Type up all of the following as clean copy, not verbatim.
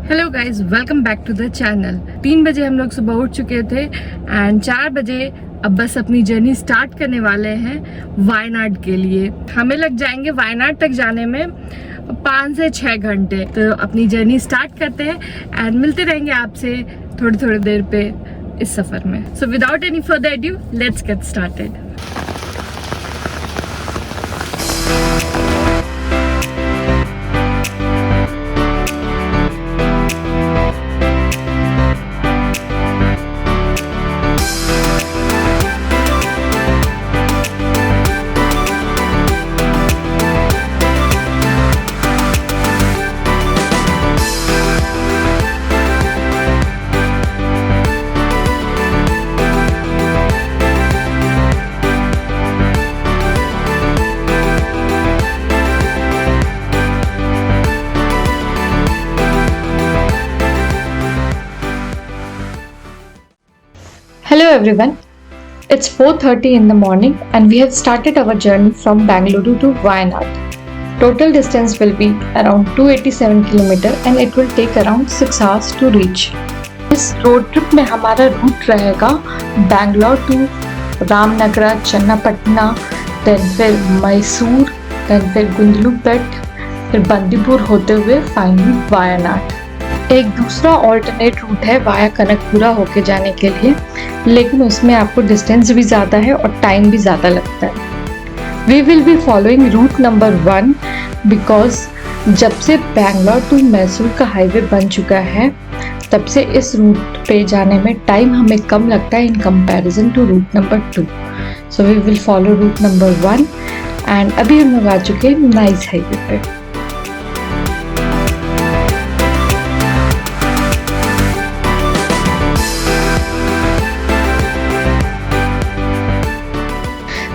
Hello guys, welcome back to the channel. 3 बजे हम लोग सुबह उठ चुके थे एंड 4 बजे अब बस अपनी जर्नी स्टार्ट करने वाले हैं वायनाड के लिए। हमें लग जाएंगे वायनाड तक जाने में 5 से 6 घंटे। तो अपनी जर्नी स्टार्ट करते हैं एंड मिलते रहेंगे आपसे थोड़ी थोड़ी देर पे इस सफर में। So without any further edu, let's get started. Hello everyone, it's 4:30 in the morning and we have started our journey from Bangalore to Wayanad. Total distance will be around 287 km and it will take around 6 hours to reach. इस road trip में हमारा root रहेगा Bangalore to Ramanagara, Channapatna, फिर मैसूर, फिर गुंडलुपेट, फिर बंदीपुर होते हुए finally Wayanad. एक दूसरा ऑल्टरनेट रूट है वाया कनकपुरा होके जाने के लिए, लेकिन उसमें आपको डिस्टेंस भी ज़्यादा है और टाइम भी ज़्यादा लगता है। We will be following route number 1 because जब से बैंगलोर टू मैसूर का हाईवे बन चुका है तब से इस रूट पे जाने में टाइम हमें कम लगता है in comparison to route number 2। So we will follow route number 1 and अभी हम लोग आ चुके हैं नाइस हाईवे पे।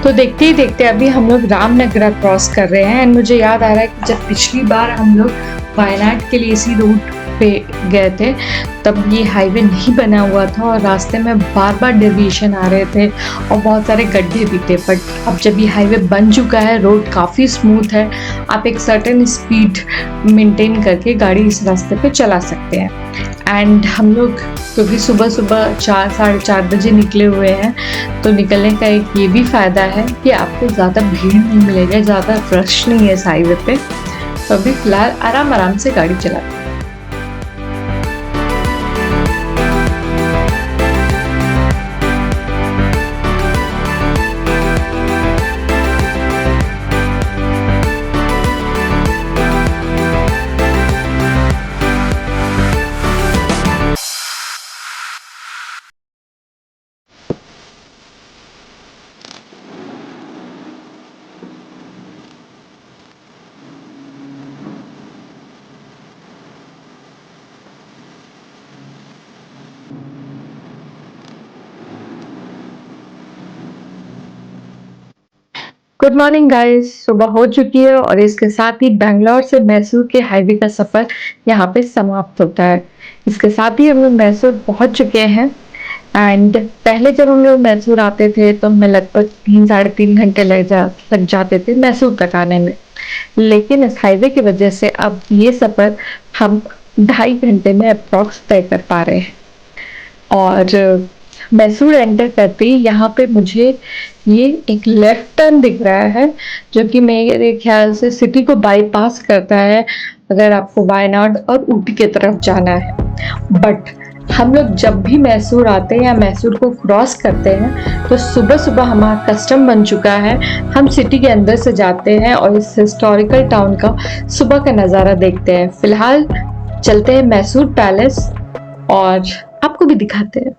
तो देखते ही देखते अभी हम लोग रामनगरा क्रॉस कर रहे हैं एंड मुझे याद आ रहा है कि जब पिछली बार हम लोग वायनाड के लिए इसी रूट पे गए थे तब ये हाईवे नहीं बना हुआ था और रास्ते में बार बार डेविएशन आ रहे थे और बहुत सारे गड्ढे भी थे। बट अब जब ये हाईवे बन चुका है, रोड काफ़ी स्मूथ है, आप एक सर्टेन स्पीड मेंटेन करके गाड़ी इस रास्ते पे चला सकते हैं। एंड हम लोग क्योंकि सुबह सुबह 4-4:30 बजे निकले हुए हैं तो निकलने का एक ये भी फ़ायदा है कि आपको ज़्यादा भीड़ नहीं मिलेगा, ज़्यादा रश नहीं है इस हाईवे पे। तो अभी फ़िलहाल आराम आराम से गाड़ी चलाते हैं। गुड मॉर्निंग गाइस, सुबह हो चुकी है और इसके साथ ही बैंगलोर से मैसूर के हाईवे का सफ़र यहाँ पे समाप्त होता है। इसके साथ ही हम लोग मैसूर पहुँच चुके हैं एंड पहले जब हम लोग मैसूर आते थे तो हमें लगभग 3-3.5 घंटे लग जाते थे मैसूर तक आने में, लेकिन इस हाईवे की वजह से अब ये सफ़र हम 2.5 घंटे में अप्रॉक्स तय कर पा रहे हैं। और मैसूर एंटर करते ही यहाँ पे मुझे ये एक लेफ्ट टर्न दिख रहा है जो कि मेरे ख्याल से सिटी को बाईपास करता है अगर आपको वायनाड और ऊटी की तरफ जाना है। बट हम लोग जब भी मैसूर आते हैं या मैसूर को क्रॉस करते हैं तो सुबह सुबह हमारा कस्टम बन चुका है, हम सिटी के अंदर से जाते हैं और इस हिस्टोरिकल टाउन का सुबह का नज़ारा देखते हैं। फिलहाल चलते हैं मैसूर पैलेस और आपको भी दिखाते हैं।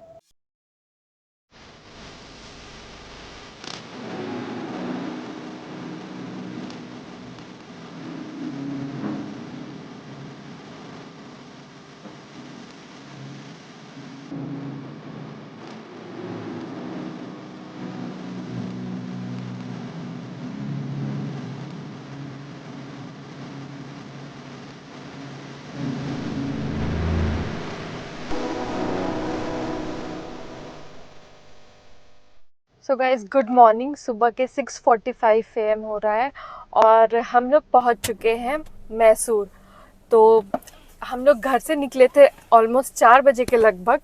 So guys good morning. सुबह के 6:45 AM हो रहा है और हम लोग पहुंच चुके हैं मैसूर। तो हम लोग घर से निकले थे ऑलमोस्ट 4 बजे के लगभग,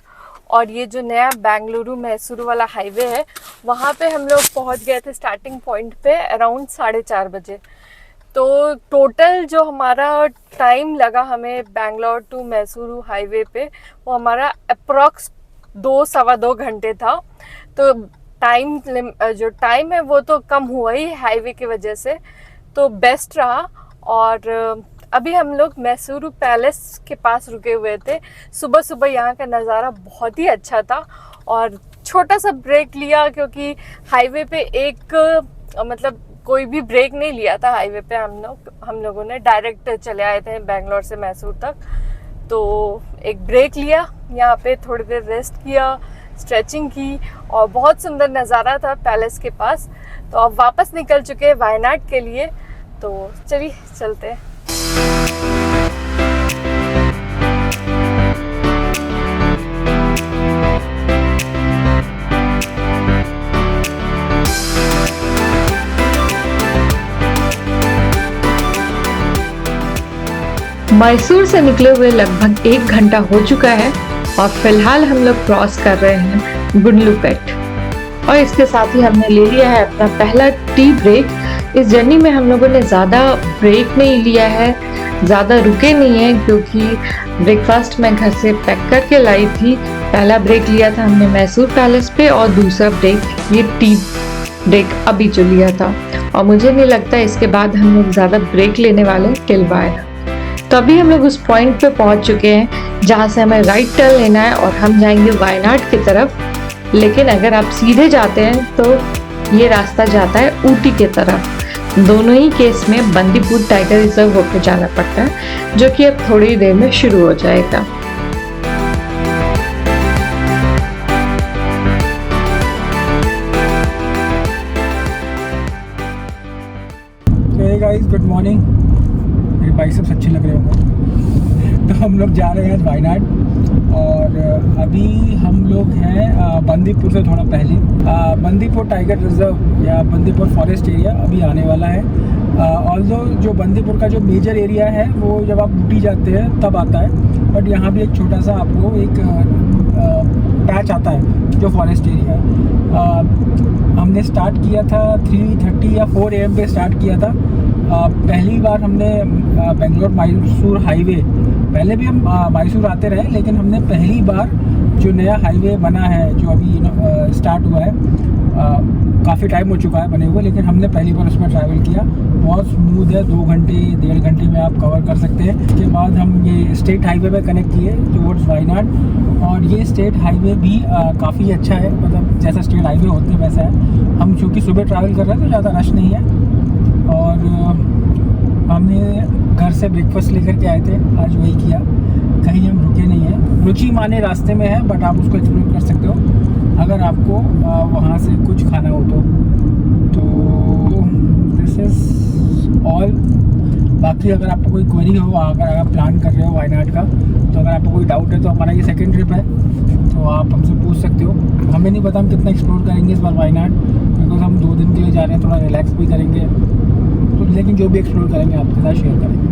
और ये जो नया बेंगलुरु मैसूर वाला हाईवे है वहाँ पे हम लोग पहुँच गए थे स्टार्टिंग पॉइंट पे अराउंड 4:30 बजे। तो टोटल जो हमारा टाइम लगा हमें बेंगलोर टू मैसूर हाईवे पे, वो हमारा अप्रॉक्स 2-2.25 घंटे था। तो जो टाइम है वो तो कम हुआ ही हाईवे की वजह से, तो बेस्ट रहा। और अभी हम लोग मैसूर पैलेस के पास रुके हुए थे। सुबह सुबह यहाँ का नज़ारा बहुत ही अच्छा था, और छोटा सा ब्रेक लिया क्योंकि हाईवे पे मतलब कोई भी ब्रेक नहीं लिया था हाईवे पे। हम लोगों ने डायरेक्ट चले आए थे बेंगलोर से मैसूर तक। तो एक ब्रेक लिया, यहाँ पे थोड़ी देर रेस्ट किया, स्ट्रेचिंग की, और बहुत सुंदर नज़ारा था पैलेस के पास। तो अब वापस निकल चुके हैं वायनाड के लिए, तो चलिए चलते हैं। मैसूर से निकले हुए लगभग 1 घंटा हो चुका है, और फिलहाल हम लोग क्रॉस कर रहे हैं गुंडलुपेट, और इसके साथ ही हमने ले लिया है अपना पहला टी ब्रेक। इस जर्नी में हम लोगों ने ज़्यादा ब्रेक नहीं लिया है, ज़्यादा रुके नहीं हैं, क्योंकि ब्रेकफास्ट मैं घर से पैक करके लाई थी। पहला ब्रेक लिया था हमने मैसूर पैलेस पे, और दूसरा ब्रेक ये टी ब्रेक अभी जो लिया था, और मुझे नहीं लगता इसके बाद हम लोग ज़्यादा ब्रेक लेने वाले टिलवाए। तो अभी हम लोग उस पॉइंट पे पहुंच चुके हैं जहां से हमें राइट टर्न लेना है, और हम जाएंगे वायनाड की तरफ। लेकिन अगर आप सीधे जाते हैं तो ये रास्ता जाता है ऊटी की तरफ। दोनों ही केस में बंदीपुर टाइगर रिजर्व होकर जाना पड़ता है, जो कि अब थोड़ी देर में शुरू हो जाएगा। Hey guys, good morning. मेरे बाइसेप्स अच्छे लग रहे होंगे। तो हम लोग जा रहे हैं वायनाड, और अभी हम लोग हैं बंदीपुर से थोड़ा पहले। बंदीपुर टाइगर रिजर्व या बंदीपुर फॉरेस्ट एरिया अभी आने वाला है। ऑल्दो जो बंदीपुर का जो मेजर एरिया है वो जब आप ऊटी जाते हैं तब आता है, बट यहाँ भी एक छोटा सा आपको एक पैच आता है जो फॉरेस्ट एरिया है। हमने स्टार्ट किया था 3:30 या 4 AM पे स्टार्ट किया था। पहली बार हमने बेंगलोर मैसूर हाईवे, पहले भी हम मैसूर आते रहे, लेकिन हमने पहली बार जो नया हाईवे बना है जो अभी स्टार्ट हुआ है, काफ़ी टाइम हो चुका है बने हुए, लेकिन हमने पहली बार उसमें ट्रैवल किया। बहुत स्मूथ है, 2 घंटे 1.5 घंटे में आप कवर कर सकते हैं। उसके बाद हम ये स्टेट हाईवे में कनेक्ट किए टुवर्ड्स वायनाड, और ये स्टेट हाईवे भी काफ़ी अच्छा है, मतलब जैसा स्टेट हाईवे होते हैं वैसा है। हम चूँकि सुबह ट्रैवल कर रहे हैं तो ज़्यादा रश नहीं है, और हमने घर से ब्रेकफास्ट लेकर के आए थे, आज वही किया। कहीं हम रुके नहीं हैं। रुचि माने रास्ते में है, बट आप उसको एक्सप्लोर कर सकते हो अगर आपको वहाँ से कुछ खाना हो तो दिस इज़ ऑल। बाकी अगर आपको कोई क्वेरी हो, अगर आप प्लान कर रहे हो वायनाड का, तो अगर आपको कोई डाउट है तो हमारा ये सेकंड ट्रिप है, तो आप हमसे पूछ सकते हो। हमें नहीं पता हम कितना एक्सप्लोर करेंगे इस बार वायनाड, बिकॉज हम 2 दिन के लिए जा रहे हैं, थोड़ा रिलैक्स भी करेंगे, तो लेकिन जो भी एक्सप्लोर करेंगे आपके साथ शेयर करेंगे।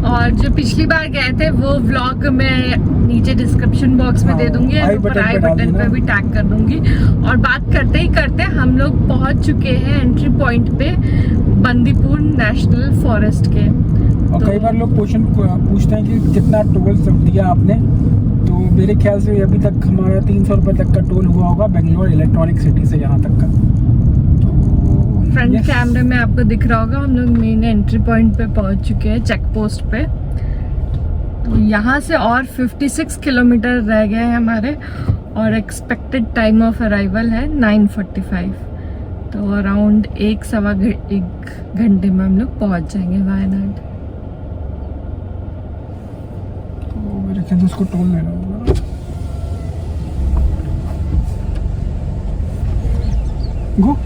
और जो पिछली बार गए थे वो व्लॉग मैं नीचे डिस्क्रिप्शन बॉक्स में दे दूंगी, ऊपर आई बटन पे भी टैग कर दूंगी। और बात करते ही करते हम लोग पहुंच चुके हैं एंट्री पॉइंट पे बंदीपुर नेशनल फॉरेस्ट के। और कई बार लोग पूछते हैं कि कितना टोल दिया आपने, तो मेरे ख्याल से अभी तक हमारा 300 रुपये तक का टोल हुआ होगा बेंगलोर इलेक्ट्रॉनिक सिटी से यहाँ तक का। फ्रंट कैमरे में आपको दिख रहा होगा हम लोग मेन एंट्री पॉइंट पे पहुंच चुके हैं, चेक पोस्ट पे। तो यहाँ से और 56 किलोमीटर रह गए हैं हमारे, और एक्सपेक्टेड टाइम ऑफ अराइवल है 9:45। तो अराउंड 1-1.25 घंटे में हम लोग पहुंच जाएंगे वायनाड। तो मेरे ख्याल से उसको टोल लेना होगा। गो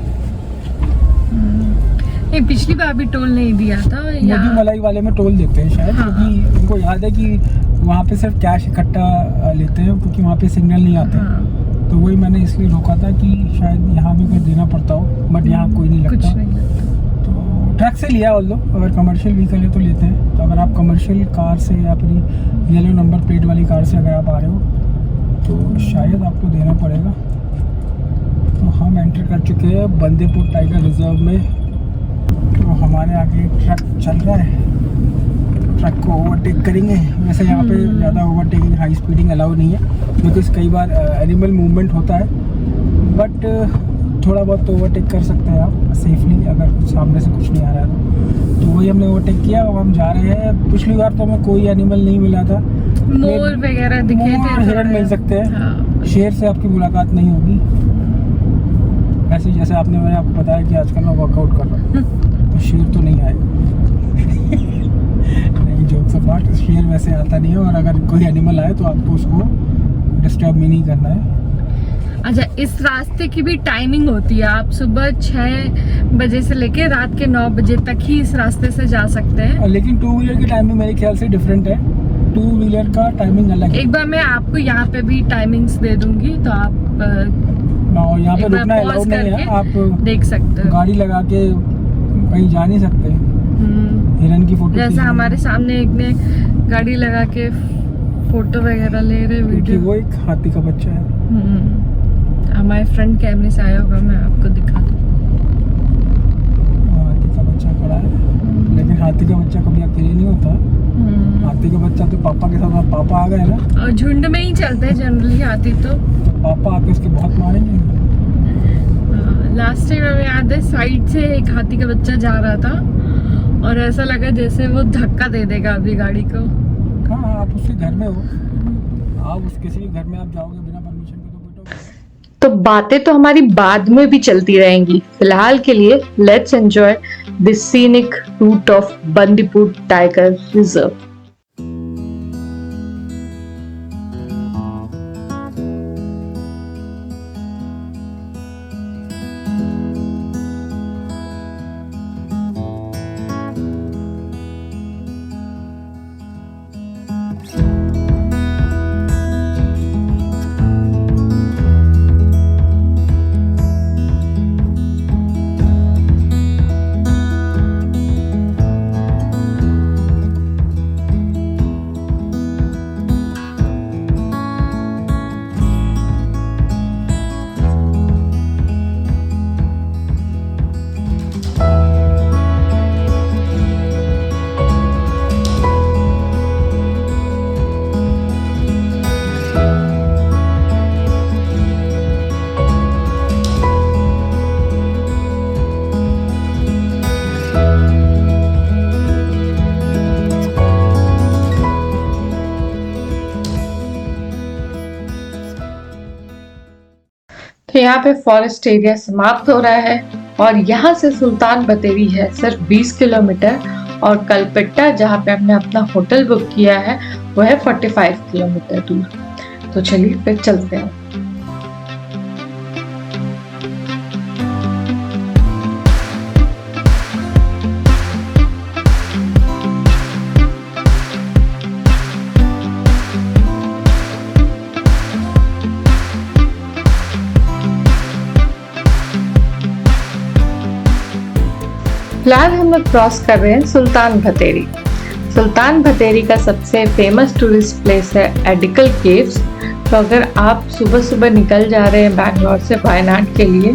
नहीं, पिछली बार भी टोल नहीं दिया था। मोदी मलाई वाले में टोल देते हैं शायद, क्योंकि उनको याद है कि वहाँ पे सिर्फ कैश इकट्ठा लेते हैं, क्योंकि वहाँ पे सिग्नल नहीं आते। तो वही मैंने इसलिए रोका था कि शायद यहाँ भी कोई देना पड़ता हो, बट यहाँ कोई नहीं लगता। कुछ नहीं लगता। तो ट्रक से लिया ऑल्दो, अगर कमर्शियल व्हीकल है तो लेते हैं। तो अगर आप कमर्शियल कार से या अपनी येलो नंबर प्लेट वाली कार से अगर आप आ रहे हो तो शायद आपको देना पड़ेगा। तो हम एंटर कर चुके हैं बंदीपुर टाइगर रिजर्व में। तो हमारे आगे ट्रक चल रहा है, ट्रक को ओवरटेक करेंगे। वैसे यहाँ पे ज़्यादा ओवरटेकिंग हाई स्पीडिंग अलाउ नहीं है, बिकॉज कई बार एनिमल मूवमेंट होता है, बट थोड़ा बहुत तो ओवरटेक कर सकते हैं आप सेफली, अगर सामने से कुछ नहीं आ रहा है तो वही हमने ओवरटेक किया। अब हम जा रहे हैं। पिछली बार तो हमें कोई एनिमल नहीं मिला था, मोर वगैरह दिखे थे, मोर हिरन मिल सकते हैं। हाँ। शेर से आपकी मुलाकात नहीं होगी। ऐसे जैसे मैंने आपको बताया कि आजकल मैं वर्कआउट कर रहा हूँ तो शेर तो नहीं आएगा। नहीं, जोक्स अपार्ट, शेर वैसे आता नहीं है, और अगर कोई एनिमल आए तो आपको उसको डिस्टर्ब भी नहीं करना है। अच्छा, इस रास्ते की भी टाइमिंग होती है। आप सुबह 6 बजे से लेके रात के 9 बजे तक ही इस रास्ते से जा सकते हैं। लेकिन टू व्हीलर की टाइमिंग मेरे ख्याल से डिफरेंट है। टू व्हीलर का टाइमिंग अलग है। एक बार मैं आपको यहाँ पे भी टाइमिंग्स दे दूंगी, तो आप यहाँ पे एक बार रुकना pause अलाउड नहीं है। करके आप देख सकते हो। गाड़ी लगा के कहीं जा नहीं सकते। हिरन की फोटो जैसे हमारे सामने एक ने गाड़ी लगा के फोटो वगैरह ले रहे, क्योंकि वीडियो। वो एक हाथी का बच्चा है। हमारे फ्रंट कैमरे से आया होगा, मैं आपको दिखा दूँ। हाथी का बच्चा खड़ा है, लेकिन हाथी का बच्चा कभी अकेले नहीं होता। हाथी का बच्चा तो पापा के साथ, पापा आ गए ना, और झुंड में ही चलते हैं जनरली हाथी तो। पापा आके उसके बहुत मारेंगे। लास्ट टाइम हमें याद है, साइड से एक हाथी का बच्चा जा रहा था और ऐसा लगा जैसे वो धक्का दे देगा अपनी गाड़ी को। हाँ, आप उसके घर में हो, आप उस किसी के घर में आप जाओगे बिना परमिशन के तो बैठोगे। तो बातें तो हमारी बाद में भी चलती रहेंगी। फिलहाल के लिए let's enjoy this scenic route of Bandipur tiger reserve. तो यहाँ पे फॉरेस्ट एरिया समाप्त हो रहा है और यहाँ से सुल्तान बतेरी है सिर्फ 20 किलोमीटर, और कलपेट्टा जहाँ पे हमने अपना होटल बुक किया है वो है 45 किलोमीटर दूर। तो चलिए फिर चलते हैं। फिलहाल हम लोग क्रॉस कर रहे हैं सुल्तान बतेरी। सुल्तान बतेरी का सबसे फेमस टूरिस्ट प्लेस है एडिकल केव्स। तो अगर आप सुबह सुबह निकल जा रहे हैं बैंगलोर से वायनाड के लिए,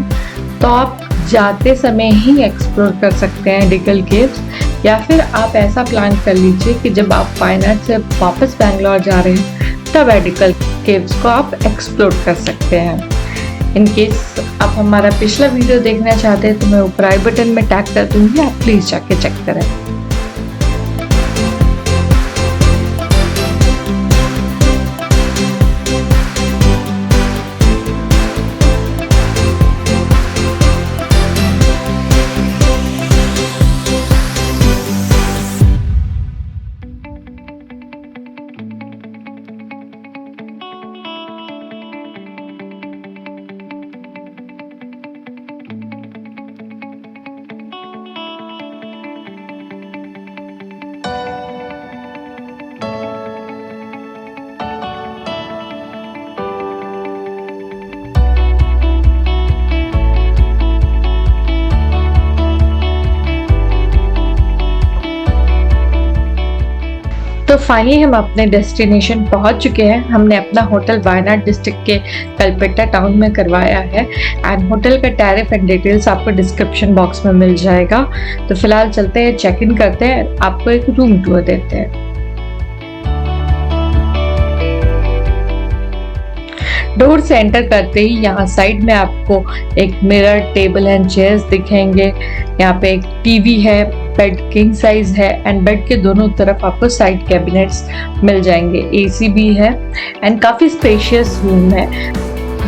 तो आप जाते समय ही एक्सप्लोर कर सकते हैं एडिकल केव्स, या फिर आप ऐसा प्लान कर लीजिए कि जब आप वायनाड से वापस बैंगलोर जा रहे हैं तब एडिकल केव्स को आप एक्सप्लोर कर सकते हैं। इन केस आप हमारा पिछला वीडियो देखना चाहते हैं तो मैं ऊपर आई बटन में टैग कर दूंगी, आप प्लीज जाके चेक करें। तो फाइनली हम अपने डेस्टिनेशन पहुंच चुके हैं। हमने अपना होटल वायनाड डिस्ट्रिक्ट के कलपेट्टा टाउन में करवाया है एंड होटल का टैरिफ एंड डिटेल्स आपको डिस्क्रिप्शन बॉक्स में मिल जाएगा। तो फिलहाल चलते हैं, चेक इन करते हैं, आपको एक रूम टूर देते हैं। डोर से एंटर करते ही यहाँ साइड में आपको एक मिरर, टेबल एंड चेयर्स दिखेंगे। यहाँ पे एक टीवी है, बेड किंग साइज है एंड बेड के दोनों तरफ आपको साइड कैबिनेट्स मिल जाएंगे। एसी भी है एंड काफ़ी स्पेशियस रूम है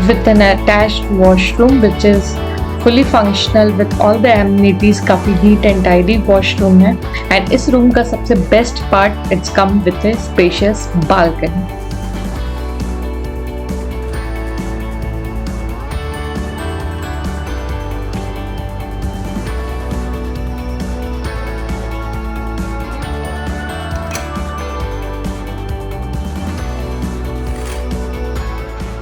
with an attached washroom which is fully functional with all the amenities. काफ़ी नीट एंड टाइडी वॉशरूम है एंड इस रूम का सबसे best part, it's come with A spacious balcony.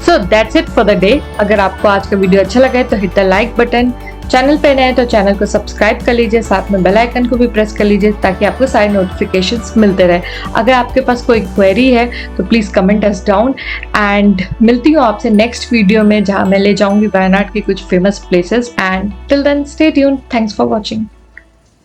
So that's it for the day. अगर आपको आज का video अच्छा लगा है तो hit the like button. Channel पे नए हैं तो चैनल को सब्सक्राइब कर लीजिए, साथ में बेल आइकन को भी प्रेस कर लीजिए ताकि आपको सारे नोटिफिकेशंस मिलते रहे। अगर आपके पास कोई क्वेरी है तो please comment us down and मिलती हूँ आपसे नेक्स्ट वीडियो में, जहाँ मैं ले जाऊँगी वायनाड की कुछ famous places. And till then stay tuned. Thanks for watching.